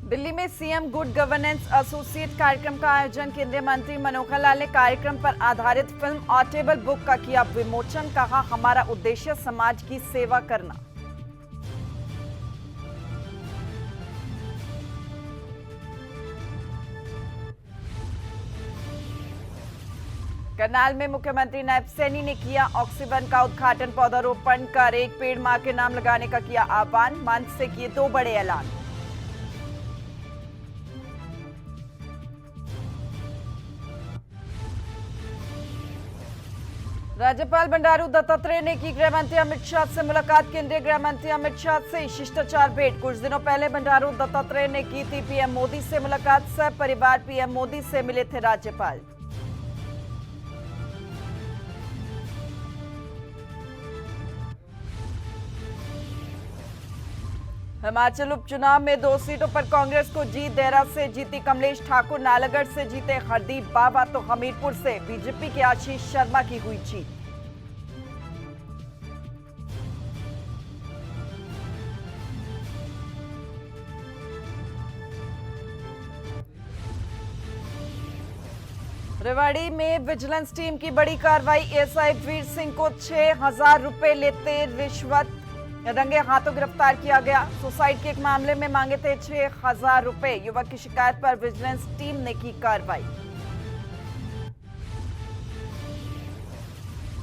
दिल्ली में CM good governance associate कार्यक्रम का आयोजन। केंद्रीय मंत्री मनोहर लाल ने कार्यक्रम पर आधारित फिल्म और टेबल बुक का किया विमोचन। कहा, हमारा उद्देश्य समाज की सेवा करना। करनाल में मुख्यमंत्री नायब सैनी ने किया ऑक्सीवन का उद्घाटन। पौधारोपण कर एक पेड़ मां के नाम लगाने का किया आह्वान। मंच से किए 2 बड़े ऐलान। राज्यपाल बंडारू दत्तात्रेय ने की गृह मंत्री अमित शाह से मुलाकात। केंद्रीय गृह मंत्री अमित शाह से शिष्टाचार भेंट। कुछ दिनों पहले बंडारू दत्तात्रेय ने की थी पीएम मोदी से मुलाकात। सब परिवार पीएम मोदी से मिले थे राज्यपाल। हिमाचल उपचुनाव में 2 सीटों पर कांग्रेस को जीत। देहरा से जीती कमलेश ठाकुर, नालागढ़ से जीते हरदीप बाबा तो हमीरपुर से बीजेपी के आशीष शर्मा की हुई जीत। रेवाड़ी में विजिलेंस टीम की बड़ी कार्रवाई। एएसआई वीर सिंह को 6,000 रुपए लेते रिश्वत रंगे हाथों गिरफ्तार किया गया। सुसाइड के एक मामले में मांगे थे 6,000 रुपए। युवक की शिकायत पर विजिलेंस टीम ने की कार्रवाई।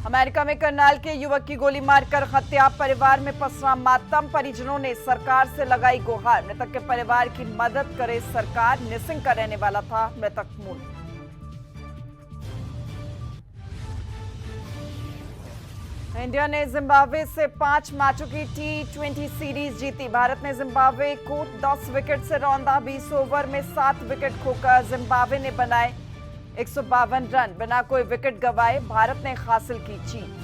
अमेरिका में करनाल के युवक की गोली मारकर हत्या। परिवार में पसरा मातम। परिजनों ने सरकार से लगाई गुहार। मृतक के परिवार की मदद करे सरकार। निसिंग का रहने वाला था मृतक मूल। इंडिया ने जिम्बाब्वे से 5 मैचों की T20 सीरीज जीती। भारत ने जिम्बाब्वे को 10 विकेट से रौंदा। 20 ओवर में 7 विकेट खोकर जिम्बाब्वे ने बनाए 152 रन। बिना कोई विकेट गंवाए भारत ने हासिल की जीत।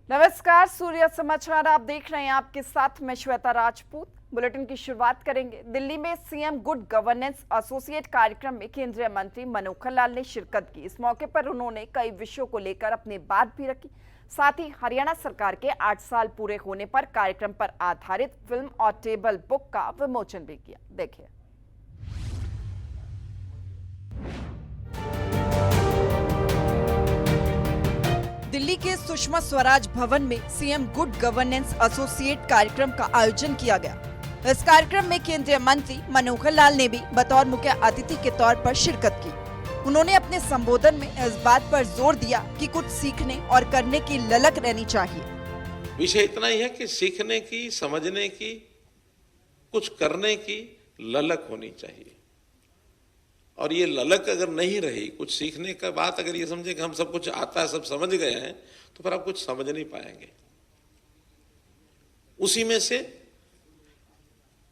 नमस्कार, सूर्य समाचार आप देख रहे हैं। आपके साथ मैं श्वेता राजपूत। बुलेटिन की शुरुआत करेंगे। दिल्ली में सीएम गुड गवर्नेंस एसोसिएट कार्यक्रम में केंद्रीय मंत्री मनोहर लाल ने शिरकत की। इस मौके पर उन्होंने कई विषयों को लेकर अपनी बात भी रखी। साथ ही हरियाणा सरकार के 8 साल पूरे होने पर कार्यक्रम पर आधारित फिल्म और टेबल बुक का विमोचन भी किया। देखिए। दिल्ली के सुषमा स्वराज भवन में सीएम गुड गवर्नेंस एसोसिएट कार्यक्रम का आयोजन किया गया। इस कार्यक्रम में केंद्रीय मंत्री मनोहर लाल ने भी बतौर मुख्य अतिथि के तौर पर शिरकत की। उन्होंने अपने संबोधन में इस बात पर जोर दिया कि कुछ सीखने और करने की ललक रहनी चाहिए। विषय इतना ही है कि सीखने की, समझने की, कुछ करने की ललक होनी चाहिए। और ये ललक अगर नहीं रही, कुछ सीखने का बात अगर ये समझे कि हम सब कुछ आता है, सब समझ गए हैं, तो फिर आप कुछ समझ नहीं पाएंगे। उसी में से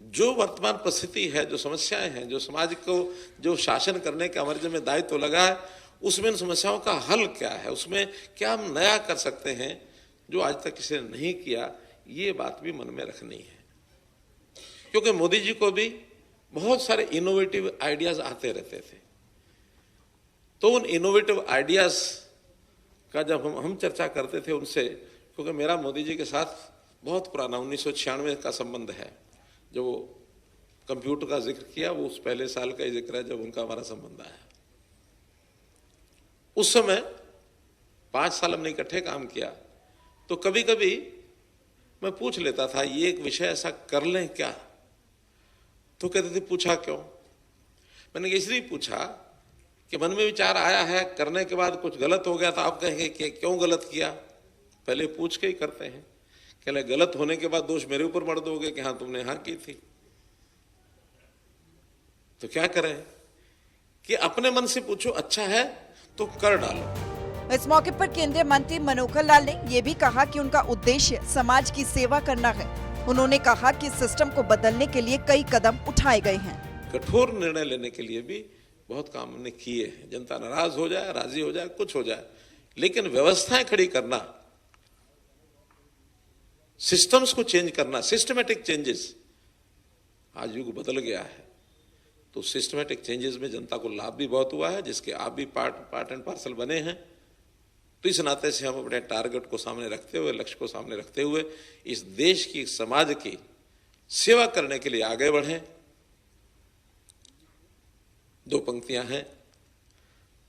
जो वर्तमान परिस्थिति है, जो समस्याएं हैं, जो समाज को जो शासन करने का हमारे जिम्मे दायित्व लगा है, उसमें इन समस्याओं का हल क्या है, उसमें क्या हम नया कर सकते हैं जो आज तक किसी ने नहीं किया, ये बात भी मन में रखनी है। क्योंकि मोदी जी को भी बहुत सारे इनोवेटिव आइडियाज आते रहते थे। तो उन इनोवेटिव आइडियाज का जब हम चर्चा करते थे उनसे, क्योंकि मेरा मोदी जी के साथ बहुत पुराना 1996 का संबंध है। जो कंप्यूटर का जिक्र किया वो उस पहले साल का ही जिक्र है जब उनका हमारा संबंध आया। उस समय 5 साल हमने इकट्ठे काम किया। तो कभी कभी मैं पूछ लेता था, ये एक विषय ऐसा कर लें क्या? तो कहते थे, पूछा क्यों? मैंने इसलिए पूछा कि मन में विचार आया है, करने के बाद कुछ गलत हो गया तो आप कहेंगे कि क्यों गलत किया? पहले पूछ के ही करते हैं। कहले गलत होने के बाद दोष मेरे ऊपर मर दोगे कि हाँ तुमने हाँ की थी। तो क्या करें कि अपने मन से पूछो, अच्छा है तो कर डालो। इस मौके पर केंद्रीय मंत्री मनोहर लाल ने यह भी कहा कि उनका उद्देश्य समाज की सेवा करना है। उन्होंने कहा कि सिस्टम को बदलने के लिए कई कदम उठाए गए हैं। कठोर निर्णय लेने के लिए भी बहुत काम हमने किए हैं। जनता नाराज हो जाए, राजी हो जाए, कुछ हो जाए, लेकिन व्यवस्थाएं खड़ी करना, सिस्टम्स को चेंज करना, सिस्टमेटिक चेंजेस, आज युग बदल गया है। तो सिस्टमेटिक चेंजेस में जनता को लाभ भी बहुत हुआ है, जिसके आप भी पार्ट एंड पार्सल बने हैं। तो इस नाते से हम अपने टारगेट को सामने रखते हुए, लक्ष्य को सामने रखते हुए इस देश की, समाज की सेवा करने के लिए आगे बढ़ें। 2 पंक्तियां हैं,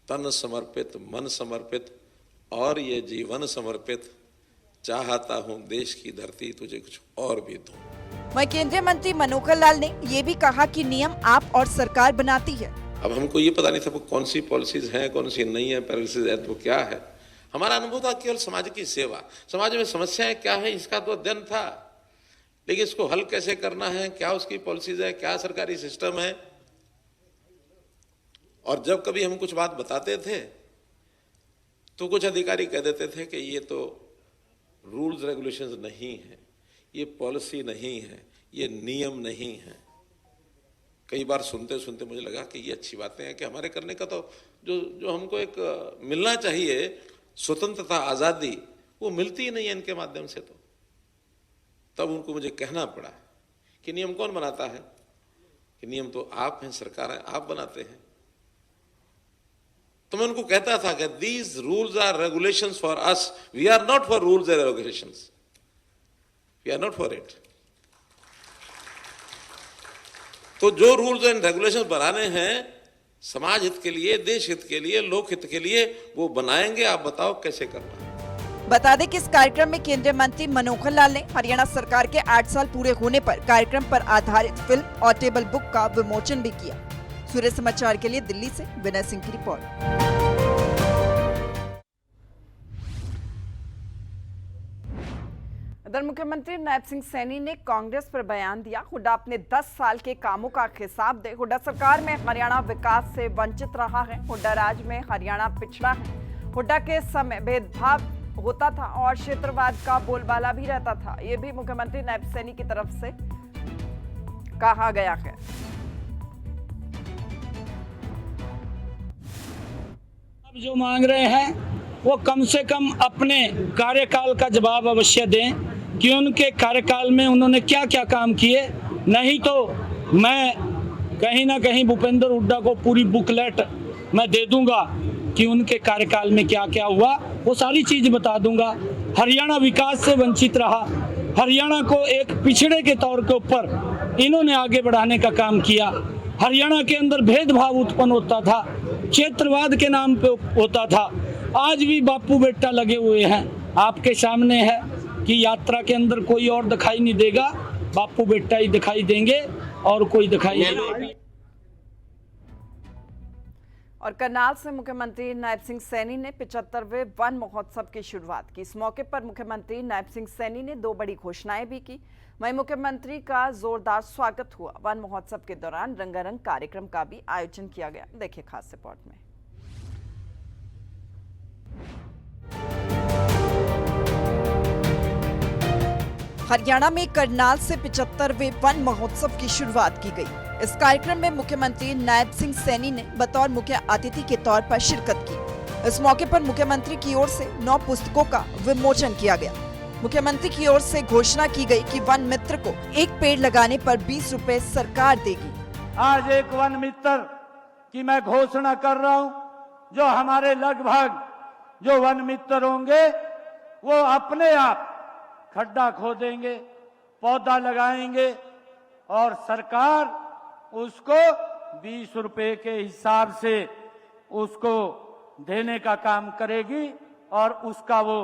तन समर्पित, मन समर्पित और ये जीवन समर्पित, चाहता हूं देश की धरती तुझे कुछ और भी दूं। वहीं केंद्रीय मंत्री मनोहर लाल ने ये भी कहा कि नियम आप और सरकार बनाती है। अब हमको ये पता नहीं था वो कौन सी पॉलिसीज हैं, कौन सी नहीं है, पैरालिसिस एक्ट वो क्या है। हमारा अनुभव था केवल समाज की सेवा, समाज में समस्याएं क्या है इसका तो अध्ययन था, लेकिन इसको हल कैसे करना है, क्या उसकी पॉलिसीज है, क्या सरकारी सिस्टम है। और जब कभी हम कुछ बात बताते थे तो कुछ अधिकारी कह देते थे कि ये तो रूल्स रेगुलेशंस नहीं है, ये पॉलिसी नहीं है, ये नियम नहीं है। कई बार सुनते सुनते मुझे लगा कि ये अच्छी बातें हैं कि हमारे करने का तो जो हमको एक मिलना चाहिए स्वतंत्रता, आज़ादी, वो मिलती ही नहीं है इनके माध्यम से। तो तब उनको मुझे कहना पड़ा कि नियम कौन बनाता है, कि नियम तो आप हैं, सरकार है, आप बनाते हैं। तो मैं उनको कहता था कि these rules are regulations for us, we are not for rules and regulations, we are not for it. तो जो रूल्स एंड रेगुलेशंस बनाने हैं समाज हित के लिए, देश हित के लिए, लोक हित के लिए, वो बनाएंगे। आप बताओ कैसे करना है। बता दें कि इस कार्यक्रम में केंद्रीय मंत्री मनोहर लाल ने हरियाणा सरकार के 8 साल पूरे होने पर कार्यक्रम पर आधारित फिल्म और टेबल बुक का विमोचन भी किया। सूर्य समाचार के लिए दिल्ली से विनय सिंह की रिपोर्ट। इधर मुख्यमंत्री नायब सिंह सैनी ने कांग्रेस पर बयान दिया। हुड्डा अपने 10 साल के कामों का हिसाब दे। हुड्डा सरकार में हरियाणा विकास से वंचित रहा है। हुड्डा राज में हरियाणा पिछड़ा है। हुड्डा के समय भेदभाव होता था और क्षेत्रवाद का बोलबाला भी रहता था। ये भी मुख्यमंत्री नायब सैनी की तरफ से कहा गया है। अब जो मांग रहे हैं वो कम से कम अपने कार्यकाल का जवाब अवश्य दें कि उनके कार्यकाल में उन्होंने क्या क्या काम किए। नहीं तो मैं कहीं ना कहीं भूपेंद्र हुड्डा को पूरी बुकलेट मैं दे दूंगा कि उनके कार्यकाल में क्या क्या हुआ, वो सारी चीज बता दूंगा। हरियाणा विकास से वंचित रहा, हरियाणा को एक पिछड़े के तौर के ऊपर इन्होंने आगे बढ़ाने का काम किया। हरियाणा के अंदर भेदभाव उत्पन्न होता था, क्षेत्रवाद के नाम पे होता था। आज भी बापू बेटा लगे हुए हैं। आपके सामने है कि यात्रा के अंदर कोई और दिखाई नहीं देगा, बापू बेटा ही दिखाई देंगे और कोई दिखाई नहीं देगा। और करनाल से मुख्यमंत्री नायब सिंह सैनी ने 75वें वन महोत्सव की शुरुआत की। इस मौके पर मुख्यमंत्री नायब सिंह सैनी ने 2 बड़ी घोषणाएं भी की। वहीं मुख्यमंत्री का जोरदार स्वागत हुआ। वन महोत्सव के दौरान रंगारंग कार्यक्रम का भी आयोजन किया गया। देखिए खास रिपोर्ट में। हरियाणा में करनाल से 75वें वन महोत्सव की शुरुआत की गई। इस कार्यक्रम में मुख्यमंत्री नायब सिंह सैनी ने बतौर मुख्य अतिथि के तौर पर शिरकत की। इस मौके पर मुख्यमंत्री की ओर से 9 पुस्तकों का विमोचन किया गया। मुख्यमंत्री की ओर से घोषणा की गई कि वन मित्र को एक पेड़ लगाने पर 20 रुपए सरकार देगी। आज एक वन मित्र की मैं घोषणा कर रहा हूं, जो हमारे लगभग जो वन मित्र होंगे वो अपने आप खड्डा खोदेंगे, पौधा लगाएंगे और सरकार उसको 20 रुपए के हिसाब से उसको देने का काम करेगी और उसका वो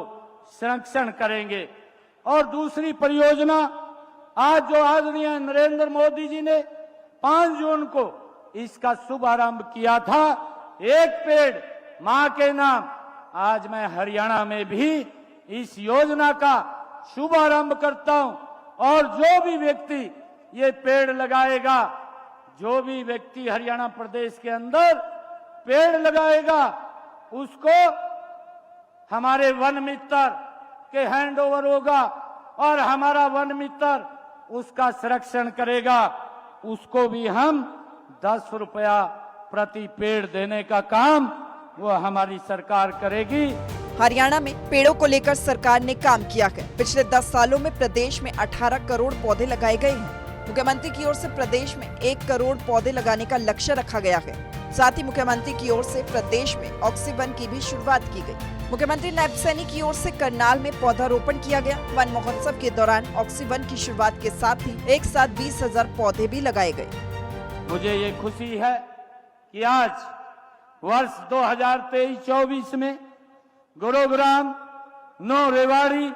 संरक्षण करेंगे। और दूसरी परियोजना आज जो आदरणीय नरेंद्र मोदी जी ने 5 जून को इसका शुभारंभ किया था, एक पेड़ मां के नाम, आज मैं हरियाणा में भी इस योजना का शुभारंभ करता हूं। और जो भी व्यक्ति ये पेड़ लगाएगा, जो भी व्यक्ति हरियाणा प्रदेश के अंदर पेड़ लगाएगा, उसको हमारे वन मित्र के हैंडओवर होगा और हमारा वन मित्र उसका संरक्षण करेगा। उसको भी हम 10 रुपया प्रति पेड़ देने का काम वो हमारी सरकार करेगी। हरियाणा में पेड़ों को लेकर सरकार ने काम किया है। पिछले 10 सालों में प्रदेश में 18 करोड़ पौधे लगाए गए हैं। मुख्यमंत्री की ओर से प्रदेश में 1 करोड़ पौधे लगाने का लक्ष्य रखा गया है। साथ ही मुख्यमंत्री की ओर से प्रदेश में ऑक्सीवन की भी शुरुआत की गई। मुख्यमंत्री नायब सैनी की ओर से करनाल में पौधारोपण किया गया। वन महोत्सव के दौरान ऑक्सीवन की शुरुआत के साथ ही एक साथ 20,000 पौधे भी लगाए गए। मुझे ये खुशी है कि आज वर्ष 2023-24 में गुरुग्राम, नौ रेवाड़ी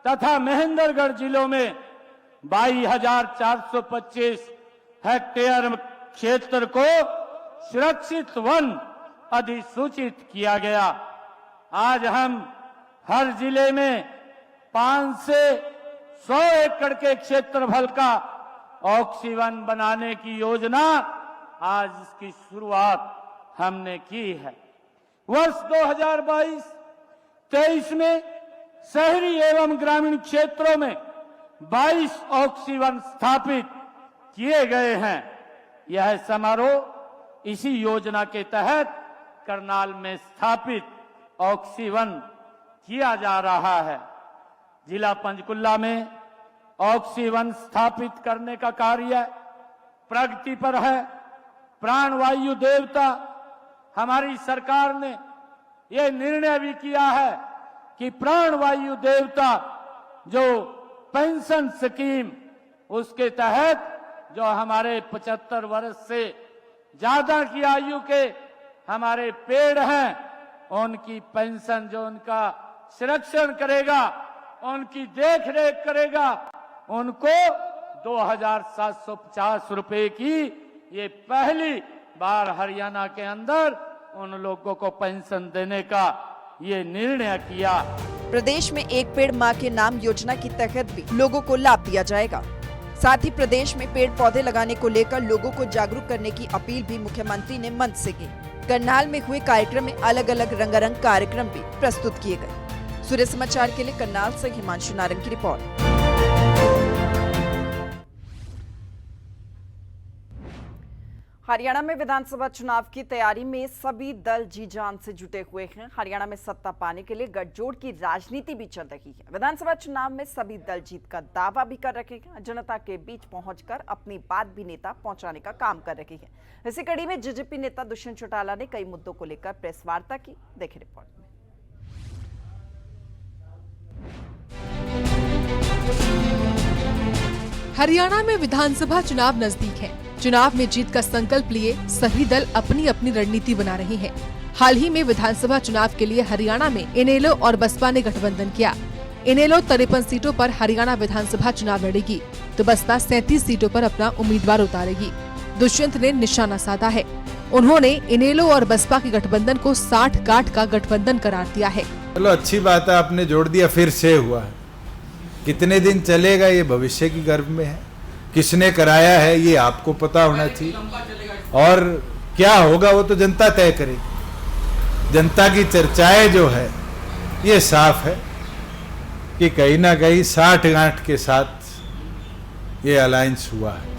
तथा महेंद्रगढ़ जिलों में 22,425 हेक्टेयर क्षेत्र को सुरक्षित वन अधिसूचित किया गया। आज हम हर जिले में 5 से 100 एकड़ के क्षेत्रफल का ऑक्सीवन बनाने की योजना, आज इसकी शुरुआत हमने की है। वर्ष 2022-23 में शहरी एवं ग्रामीण क्षेत्रों में 22 ऑक्सीवन स्थापित किए गए हैं। यह समारोह इसी योजना के तहत करनाल में स्थापित ऑक्सीवन किया जा रहा है। जिला पंचकुला में ऑक्सीवन स्थापित करने का कार्य प्रगति पर है। प्राणवायु देवता हमारी सरकार ने यह निर्णय भी किया है कि प्राणवायु देवता जो पेंशन स्कीम, उसके तहत जो हमारे 75 वर्ष से ज्यादा की आयु के हमारे पेड़ हैं, उनकी पेंशन जो उनका संरक्षण करेगा, उनकी देख रेख करेगा, उनको 2,750 रुपए की ये पहली बार हरियाणा के अंदर उन लोगों को पेंशन देने का ये निर्णय किया। प्रदेश में एक पेड़ मां के नाम योजना के तहत भी लोगों को लाभ दिया जाएगा। साथ ही प्रदेश में पेड़ पौधे लगाने को लेकर लोगों को जागरूक करने की अपील भी मुख्यमंत्री ने मंच से की। करनाल में हुए कार्यक्रम में अलग अलग रंगारंग कार्यक्रम भी प्रस्तुत किए गए। सूर्य समाचार के लिए करनाल से हिमांशु नारंग की रिपोर्ट। हरियाणा में विधानसभा चुनाव की तैयारी में सभी दल जी जान से जुटे हुए हैं। हरियाणा में सत्ता पाने के लिए गठजोड़ की राजनीति भी चल रही है। विधानसभा चुनाव में सभी दल जीत का दावा भी कर रहे हैं। जनता के बीच पहुंचकर अपनी बात भी नेता पहुंचाने का काम कर रहे हैं। इसी कड़ी में जेजेपी नेता दुष्यंत चौटाला ने कई मुद्दों को लेकर प्रेस वार्ता की। देखें रिपोर्ट में। हरियाणा में विधानसभा चुनाव नजदीक है। चुनाव में जीत का संकल्प लिए सभी दल अपनी अपनी रणनीति बना रहे हैं। हाल ही में विधानसभा चुनाव के लिए हरियाणा में इनेलो और बसपा ने गठबंधन किया। इनेलो 53 सीटों पर हरियाणा विधानसभा चुनाव लड़ेगी तो बसपा 37 सीटों पर अपना उम्मीदवार उतारेगी। दुष्यंत ने निशाना साधा है। उन्होंने इनेलो और बसपा के गठबंधन को 60 गांठ का गठबंधन करार दिया है। चलो अच्छी बात है, आपने जोड़ दिया, फिर से हुआ है। कितने दिन चलेगा ये भविष्य की गर्भ में है। किसने कराया है ये आपको पता होना चाहिए, और क्या होगा वो तो जनता तय करेगी। जनता की चर्चाएं जो है ये साफ है कि कहीं ना कहीं 60 गांठ के साथ ये अलायंस हुआ है।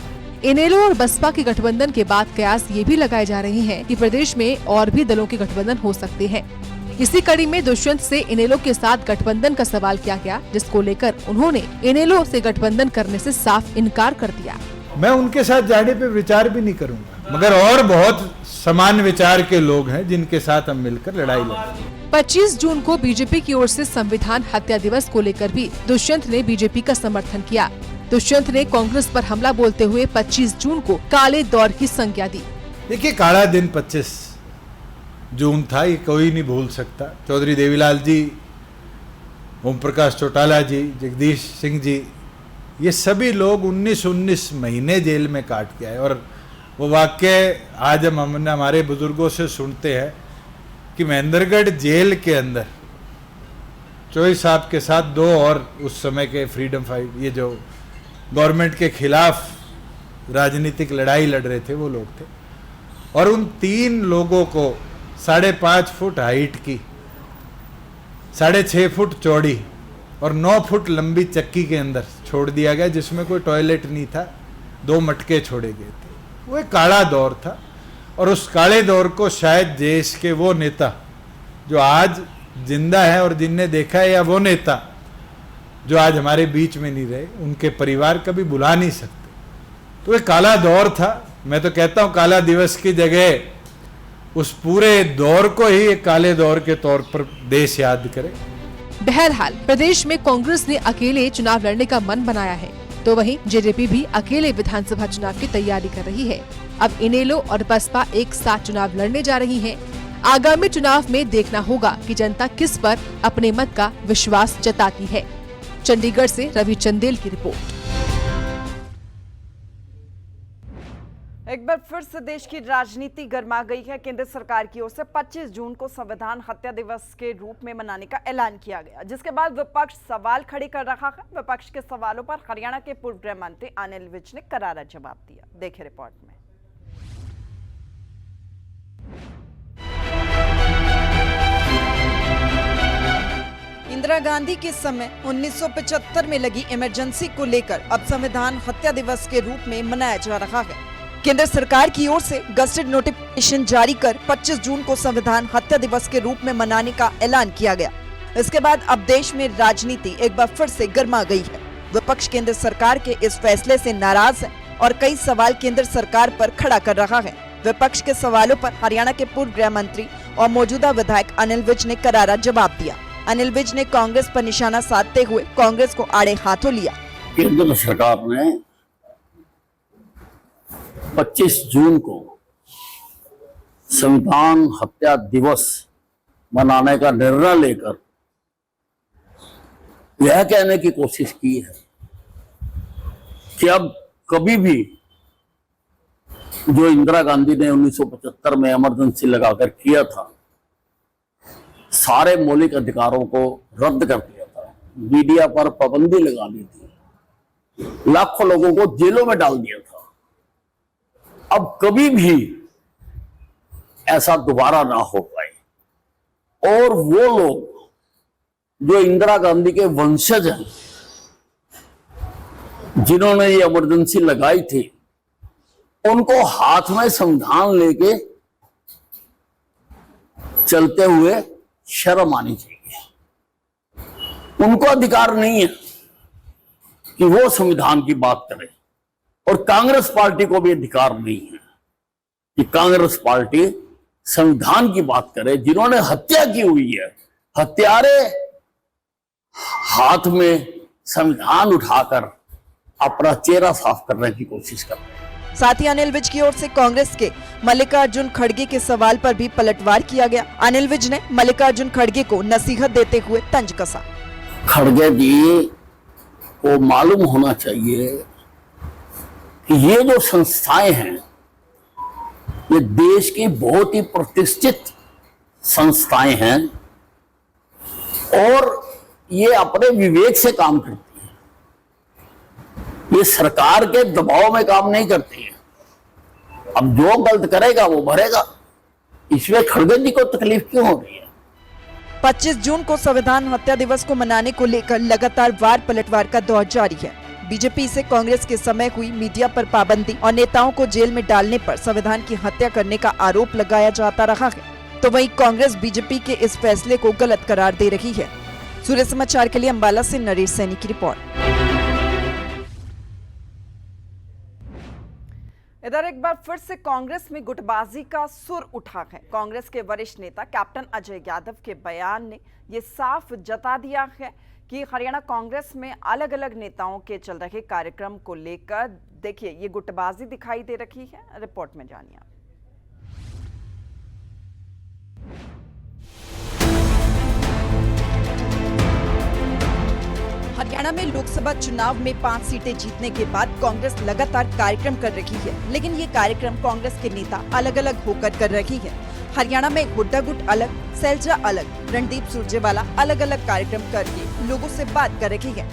इनेलो और बसपा के गठबंधन के बाद कयास ये भी लगाए जा रहे हैं कि प्रदेश में और भी दलों के गठबंधन हो सकते हैं। इसी कड़ी में दुष्यंत से इनेलो के साथ गठबंधन का सवाल किया गया, जिसको लेकर उन्होंने इनेलो से गठबंधन करने से साफ इनकार कर दिया। मैं उनके साथ जाने पे विचार भी नहीं करूंगा, मगर और बहुत समान विचार के लोग हैं जिनके साथ हम मिलकर लड़ाई लड़ेंगे। 25 जून को बीजेपी की ओर से संविधान हत्या दिवस को लेकर भी दुष्यंत ने बीजेपी का समर्थन किया। दुष्यंत ने कांग्रेस पर हमला बोलते हुए 25 जून को काले दौर की संज्ञा दी। देखिए, काला दिन 25 जून था, ये कोई नहीं भूल सकता। चौधरी देवीलाल जी, ओम प्रकाश चौटाला जी, जगदीश सिंह जी, ये सभी लोग 19 महीने जेल में काट के आए। और वो वाक्य आज हम हमारे बुजुर्गों से सुनते हैं कि महेंद्रगढ़ जेल के अंदर चोई साहब के साथ 2 और उस समय के फ्रीडम फाइट, ये जो गवर्नमेंट के खिलाफ राजनीतिक लड़ाई लड़ रहे थे, वो लोग थे। और उन 3 लोगों को 5.5 फुट हाइट की, 6.5 फुट चौड़ी और 9 फुट लंबी चक्की के अंदर छोड़ दिया गया, जिसमें कोई टॉयलेट नहीं था। 2 मटके छोड़े गए थे। वो एक काला दौर था, और उस काले दौर को शायद देश के वो नेता जो आज जिंदा है और जिनने देखा है, या वो नेता जो आज हमारे बीच में नहीं रहे, उनके परिवार कभी भुला नहीं सकते। तो एक काला दौर था। मैं तो कहता हूँ काला दिवस की जगह उस पूरे दौर को ही एक काले दौर के तौर पर देश याद करे। बहरहाल प्रदेश में कांग्रेस ने अकेले चुनाव लड़ने का मन बनाया है, तो वहीं जेजेपी भी अकेले विधानसभा चुनाव की तैयारी कर रही है। अब इनेलो और बसपा एक साथ चुनाव लड़ने जा रही हैं। आगामी चुनाव में देखना होगा कि जनता किस पर अपने मत का विश्वास जताती है। चंडीगढ़ से रवि चंदेल की रिपोर्ट। एक बार फिर से देश की राजनीति गर्मा गई है। केंद्र सरकार की ओर से 25 जून को संविधान हत्या दिवस के रूप में मनाने का ऐलान किया गया, जिसके बाद विपक्ष सवाल खड़े कर रहा है। विपक्ष के सवालों पर हरियाणा के पूर्व गृह मंत्री अनिल विज ने करारा जवाब दिया। देखिए रिपोर्ट में। इंदिरा गांधी के समय 1975 में लगी इमरजेंसी को लेकर अब संविधान हत्या दिवस के रूप में मनाया जा रहा है। केंद्र सरकार की ओर से गजटेड नोटिफिकेशन जारी कर 25 जून को संविधान हत्या दिवस के रूप में मनाने का ऐलान किया गया। इसके बाद अब देश में राजनीति एक बार फिर से गर्मा गई है। विपक्ष केंद्र सरकार के इस फैसले से नाराज है और कई सवाल केंद्र सरकार पर खड़ा कर रहा है। विपक्ष के सवालों पर हरियाणा के पूर्व गृह मंत्री और मौजूदा विधायक अनिल विज ने करारा जवाब दिया। अनिल विज ने कांग्रेस पर निशाना साधते हुए कांग्रेस को आड़े हाथों लिया। केंद्र सरकार ने 25 जून को संविधान हत्या दिवस मनाने का निर्णय लेकर यह कहने की कोशिश की है कि अब कभी भी जो इंदिरा गांधी ने 1975 में इमरजेंसी लगाकर किया था, सारे मौलिक अधिकारों को रद्द कर दिया था, मीडिया पर पाबंदी लगा दी थी, लाखों लोगों को जेलों में डाल दिया था, अब कभी भी ऐसा दोबारा ना हो पाए। और वो लोग जो इंदिरा गांधी के वंशज हैं, जिन्होंने ये इमरजेंसी लगाई थी, उनको हाथ में संविधान लेके चलते हुए शर्म आनी चाहिए। उनको अधिकार नहीं है कि वो संविधान की बात करें, और कांग्रेस पार्टी को भी अधिकार नहीं है कि कांग्रेस पार्टी संविधान की बात करे। जिन्होंने हत्या की हुई है, हत्यारे हाथ में संविधान उठाकर अपना चेहरा साफ करने की कोशिश कर रहे हैं। साथ ही अनिल विज की ओर से कांग्रेस के मल्लिकार्जुन खड़गे के सवाल पर भी पलटवार किया गया। अनिल विज ने मल्लिकार्जुन खड़गे को नसीहत देते हुए तंज कसा। खड़गे जी को मालूम होना चाहिए कि ये जो संस्थाएं हैं, ये देश की बहुत ही प्रतिष्ठित संस्थाएं हैं और ये अपने विवेक से काम करती हैं। ये सरकार के दबाव में काम नहीं करती है। अब जो गलत करेगा वो भरेगा। इसमें खड़गे जी को तकलीफ क्यों हो रही है? 25 जून को संविधान हत्या दिवस को मनाने को लेकर लगातार वार पलटवार का दौर जारी है। बीजेपी से कांग्रेस के समय हुई मीडिया पर पाबंदी और नेताओं को जेल में डालने पर संविधान की हत्या करने का आरोप लगाया जाता रहा है, तो वहीं कांग्रेस बीजेपी के इस फैसले को गलत करार दे रही है। सूर्य समाचार के लिए अंबाला से नरेश सैनी की रिपोर्ट। इधर एक बार फिर से कांग्रेस में गुटबाजी का सुर उठा है। कांग्रेस के वरिष्ठ नेता कैप्टन अजय यादव के बयान ने ये साफ जता दिया है कि हरियाणा कांग्रेस में अलग अलग नेताओं के चल रहे कार्यक्रम को लेकर देखिए ये गुटबाजी दिखाई दे रही है। रिपोर्ट में जानिए आप। हरियाणा में लोकसभा चुनाव में 5 सीटें जीतने के बाद कांग्रेस लगातार कार्यक्रम कर रही है, लेकिन ये कार्यक्रम कांग्रेस के नेता अलग अलग होकर कर रही है। हरियाणा में हुड्डा गुट अलग, सैलजा अलग, रणदीप सुरजेवाला अलग अलग कार्यक्रम करके लोगों से बात कर रही है।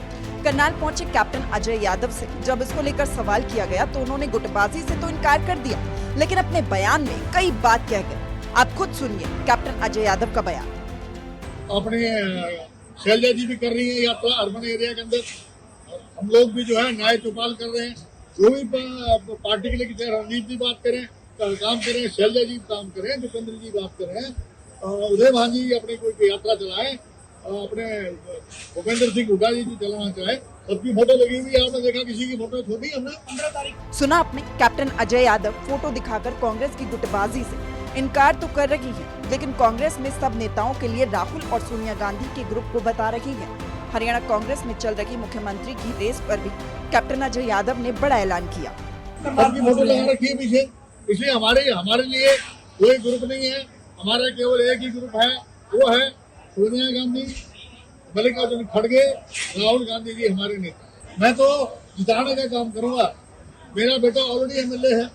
करनाल पहुंचे कैप्टन अजय यादव से जब इसको लेकर सवाल किया गया तो उन्होंने गुटबाजी से तो इनकार कर दिया, लेकिन अपने बयान में कई बात कह गए। आप खुद सुनिए कैप्टन अजय यादव का बयान। अपने शैलजा जी भी कर रही है यात्रा अर्बन एरिया के अंदर, हम लोग भी जो है न्याय चौपाल कर रहे हैं। जो भी पार्टी के लिए किसी रणनीति की बात करें, काम करें, शैलजा जी काम करें, भूपेंद्र जी बात करें, उदय भान जी अपनी कोई यात्रा चलाएं, अपने भूपेंद्र सिंह हुड्डा जी चलाना चाहे, सबकी फोटो लगी हुई है। आपने देखा किसी की फोटो छोड़ी हमने 15 तारीख। सुना आपने कैप्टन अजय यादव फोटो दिखाकर कांग्रेस की गुटबाजी से इनकार तो कर रही है, लेकिन कांग्रेस में सब नेताओं के लिए राहुल और सोनिया गांधी के ग्रुप को बता रही है। हरियाणा कांग्रेस में चल रही मुख्यमंत्री की रेस पर भी कैप्टन अजय यादव ने बड़ा ऐलान किया। सबकी फोटो लगा रखी है पीछे, इसलिए हमारे लिए कोई ग्रुप नहीं है। हमारा केवल एक ही ग्रुप है, वो है सोनिया गांधी, मल्लिकार्जुन खड़गे, राहुल गांधी जी हमारे नेता। मैं तो जिताने का काम करूंगा। मेरा बेटा ऑलरेडी एमएलए है,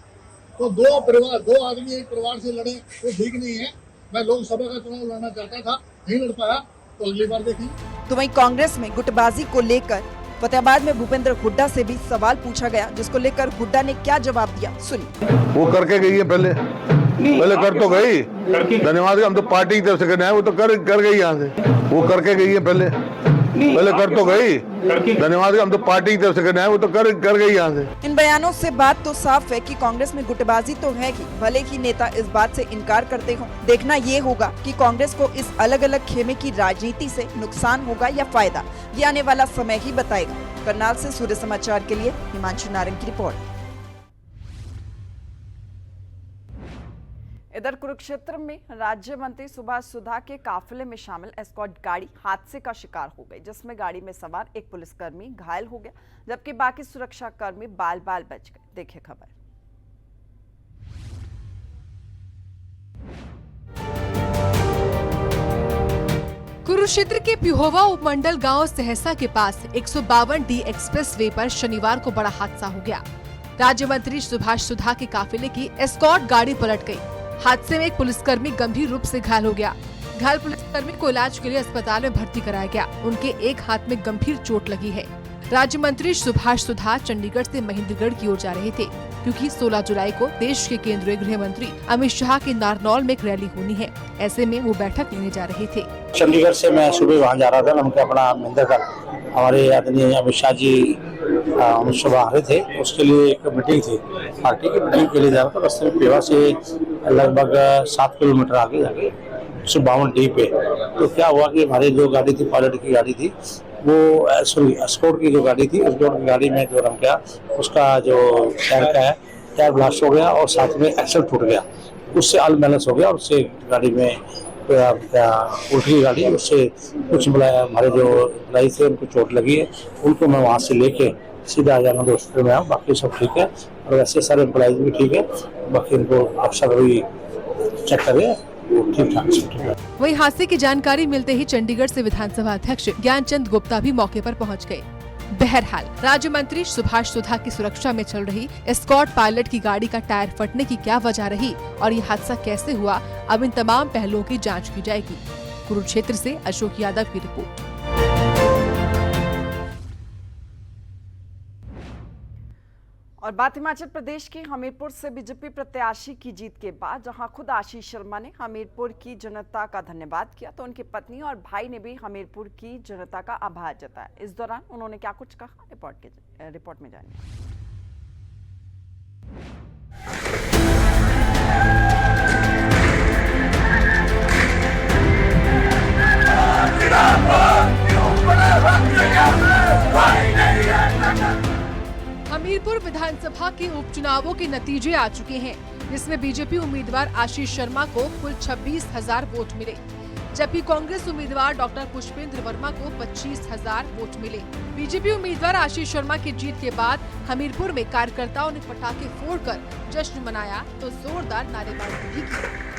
तो दो आदमी एक परिवार से लड़े वो ठीक नहीं है। मैं लोकसभा का चुनाव लड़ना चाहता था, नहीं लड़ पाया, तो अगली बार देखेंगे। तो वहीं कांग्रेस में गुटबाजी को लेकर फतेहाबाद में भूपेंद्र हुड्डा से भी सवाल पूछा गया, जिसको लेकर हुड्डा ने क्या जवाब दिया, सुनिए। वो करके गई है, पहले कर तो गई, धन्यवाद। हम तो पार्टी की तरफ से करना है, वो तो कर गई यहाँ से, वो करके गई है, पहले कर तो गई, धन्यवाद। हम तो पार्टी की तरफ से करना है, वो तो कर गई यहाँ से। इन बयानों से बात तो साफ है कि कांग्रेस में गुटबाजी तो है ही, भले ही नेता इस बात से इनकार करते हों। देखना ये होगा कि कांग्रेस को इस अलग अलग खेमे की राजनीति से नुकसान होगा या फायदा, ये आने वाला समय ही बताएगा। करनाल से सूर्य समाचार के लिए हिमांशु नारंग की रिपोर्ट। इधर कुरुक्षेत्र में राज्य मंत्री सुभाष सुधा के काफिले में शामिल एस्कॉर्ट गाड़ी हादसे का शिकार हो गई, जिसमें गाड़ी में सवार एक पुलिसकर्मी घायल हो गया, जबकि बाकी सुरक्षा कर्मी बाल बाल बच गए। देखिए खबर। कुरुक्षेत्र के पिहोवा उपमंडल गांव सहसा के पास 152D एक्सप्रेस वे पर शनिवार को बड़ा हादसा हो गया। राज्य मंत्री सुभाष सुधा के काफिले की एस्कॉर्ट गाड़ी पलट गई। हादसे में एक पुलिसकर्मी गंभीर रूप से घायल हो गया। घायल पुलिसकर्मी को इलाज के लिए अस्पताल में भर्ती कराया गया। उनके एक हाथ में गंभीर चोट लगी है। राज्य मंत्री सुभाष सुधा चंडीगढ़ से महेंद्रगढ़ की ओर जा रहे थे, क्योंकि 16 जुलाई को देश के केंद्रीय गृह मंत्री अमित शाह के नारनौल में एक रैली होनी है। ऐसे में वो बैठक लेने जा रहे थे। चंडीगढ़ से मैं सुबह वहाँ जा रहा था, उनके अपना महेंद्रगढ़ हमारे आदरणीय अमित शाह जी अमित शाह आ रहे थे, उसके लिए एक मीटिंग थी, पार्टी की मीटिंग के लिए जा रहा था। रास्ते में पेवा से लगभग 7 किलोमीटर आगे जाके 152D पे तो क्या हुआ कि हमारी जो गाड़ी थी, पायलट की गाड़ी थी, वो एस्कॉर्ट की जो गाड़ी थी, एस्कॉर्ट की गाड़ी में जो रम गया, उसका जो टायर ब्लास्ट हो गया और साथ में एक्सल टूट गया। उससे अनबैलेंस हो गया और उससे गाड़ी में उल्टी गई गाड़ी। उससे कुछ हमारे जो एम्प्लॉई थे उनको चोट लगी है, उनको मैं वहाँ से लेके सीधा आजाद हॉस्पिटल में आया। बाकी सब ठीक है और वैसे सारे एम्प्लॉइज भी ठीक है, बाकी उनको अक्सर भी चेक करें, ठीक ठाक। वहीं हादसे की जानकारी मिलते ही चंडीगढ़ से विधानसभा अध्यक्ष ज्ञानचंद गुप्ता भी मौके पर पहुंच गए। बहरहाल राज्य मंत्री सुभाष सुधा की सुरक्षा में चल रही एस्कॉर्ट पायलट की गाड़ी का टायर फटने की क्या वजह रही और ये हादसा कैसे हुआ, अब इन तमाम पहलुओं की जांच की जाएगी। कुरुक्षेत्र से अशोक यादव की रिपोर्ट। और बात हिमाचल प्रदेश के हमीरपुर से बीजेपी प्रत्याशी की जीत के बाद, जहां खुद आशीष शर्मा ने हमीरपुर की जनता का धन्यवाद किया, तो उनकी पत्नी और भाई ने भी हमीरपुर की जनता का आभार जताया। इस दौरान उन्होंने क्या कुछ कहा, रिपोर्ट में जानिए। हमीरपुर विधानसभा के उपचुनावों के नतीजे आ चुके हैं, जिसमें बीजेपी उम्मीदवार आशीष शर्मा को कुल 26,000 वोट मिले, जबकि कांग्रेस उम्मीदवार डॉक्टर पुष्पेंद्र वर्मा को 25,000 वोट मिले। बीजेपी उम्मीदवार आशीष शर्मा की जीत के बाद हमीरपुर में कार्यकर्ताओं ने पटाखे फोड़कर जश्न मनाया, तो जोरदार नारेबाजी भी की।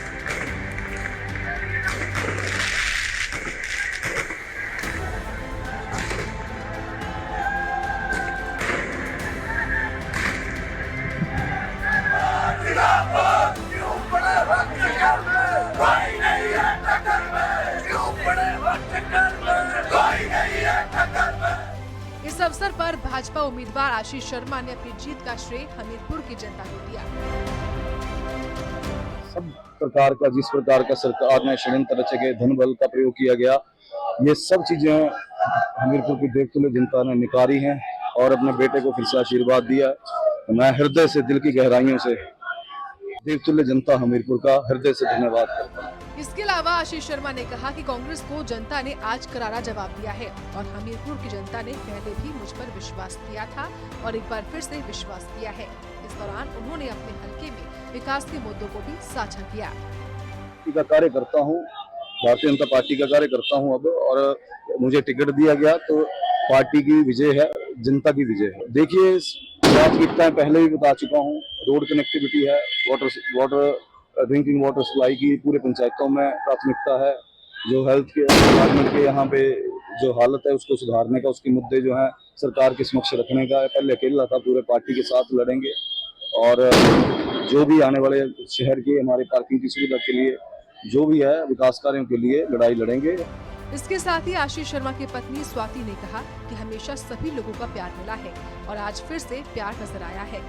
इस अवसर पर भाजपा उम्मीदवार आशीष शर्मा ने अपनी जीत का श्रेय हमीरपुर की जनता को दिया। सब प्रकार का, जिस प्रकार का सरकार ने षड्यंत्र रचे गए, धन बल का प्रयोग किया गया, ये सब चीजें हमीरपुर की देवतुल्य जनता ने निकारी हैं और अपने बेटे को फिर से आशीर्वाद दिया। मैं हृदय से, दिल की गहराइयों से देवतुल्य जनता हमीरपुर का हृदय से धन्यवाद करता हूँ। इसके अलावा आशीष शर्मा ने कहा कि कांग्रेस को जनता ने आज करारा जवाब दिया है और हमीरपुर की जनता ने पहले भी मुझ पर विश्वास किया था और एक बार फिर से विश्वास किया है। इस दौरान उन्होंने अपने हलके में विकास के मुद्दों को भी साझा किया। का कार्य करता हूँ, भारतीय जनता पार्टी का कार्य करता हूँ अब, और मुझे टिकट दिया गया तो पार्टी की विजय है, जनता की विजय है। देखिए, प्राथमिकताएं पहले भी बता चुका हूँ, रोड कनेक्टिविटी है, वाटर ड्रिंकिंग वाटर सप्लाई की पूरे पंचायतों में प्राथमिकता है। जो हेल्थ के डिपार्टमेंट के यहाँ पे जो हालत है उसको सुधारने का, उसके मुद्दे जो हैं सरकार के समक्ष रखने का। पहले अकेला था, पूरे पार्टी के साथ लड़ेंगे और जो भी आने वाले शहर की हमारे पार्किंग की सुविधा के लिए, जो भी है विकास कार्यों के लिए लड़ाई लड़ेंगे। इसके साथ ही आशीष शर्मा की पत्नी स्वाति ने कहा कि हमेशा सभी लोगों का प्यार मिला है और आज फिर से प्यार नजर आया है,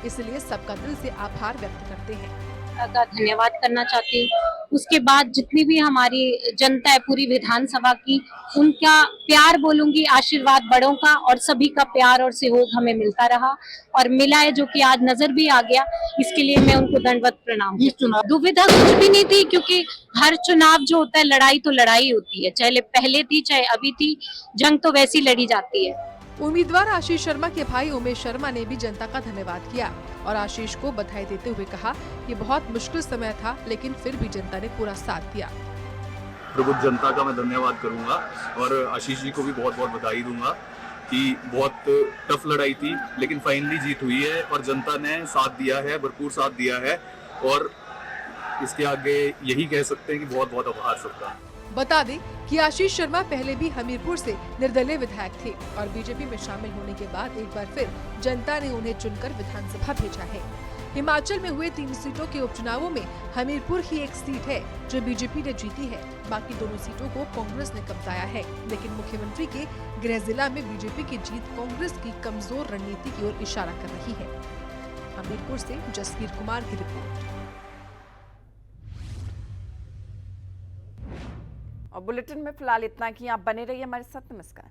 इसलिए सबका दिल से आभार व्यक्त करते हैं। का धन्यवाद करना चाहती हूँ। उसके बाद जितनी भी हमारी जनता है पूरी विधानसभा की, उनका प्यार बोलूंगी, आशीर्वाद बड़ों का और सभी का प्यार और सहयोग हमें मिलता रहा और मिला है, जो कि आज नजर भी आ गया। इसके लिए मैं उनको दंडवत प्रणाम। इस चुनाव दुविधा कुछ भी नहीं थी, क्योंकि हर चुनाव जो होता है लड़ाई तो लड़ाई होती है, चाहे पहले थी चाहे अभी थी, जंग तो वैसी लड़ी जाती है। उम्मीदवार आशीष शर्मा के भाई उमेश शर्मा ने भी जनता का धन्यवाद किया और आशीष को बधाई देते हुए कहा कि बहुत मुश्किल समय था, लेकिन फिर भी जनता ने पूरा साथ दिया। प्रबुद्ध जनता का मैं धन्यवाद करूंगा और आशीष जी को भी बहुत बहुत बधाई दूंगा कि बहुत टफ लड़ाई थी, लेकिन फाइनली जीत हुई है और जनता ने साथ दिया है, भरपूर साथ दिया है और इसके आगे यही कह सकते हैं कि बहुत बहुत आभार सबका। बता दें कि आशीष शर्मा पहले भी हमीरपुर से निर्दलीय विधायक थे और बीजेपी में शामिल होने के बाद एक बार फिर जनता ने उन्हें चुनकर विधानसभा भेजा है। हिमाचल में हुए 3 सीटों के उपचुनावों में हमीरपुर ही एक सीट है जो बीजेपी ने जीती है, बाकी दोनों सीटों को कांग्रेस ने कब्जाया है। लेकिन मुख्यमंत्री के गृह जिला में बीजेपी की जीत कांग्रेस की कमजोर रणनीति की ओर इशारा कर रही है। हमीरपुर से जसवीर कुमार की रिपोर्ट। और बुलेटिन में फिलहाल इतना ही। आप बने रहिए हमारे साथ। नमस्कार।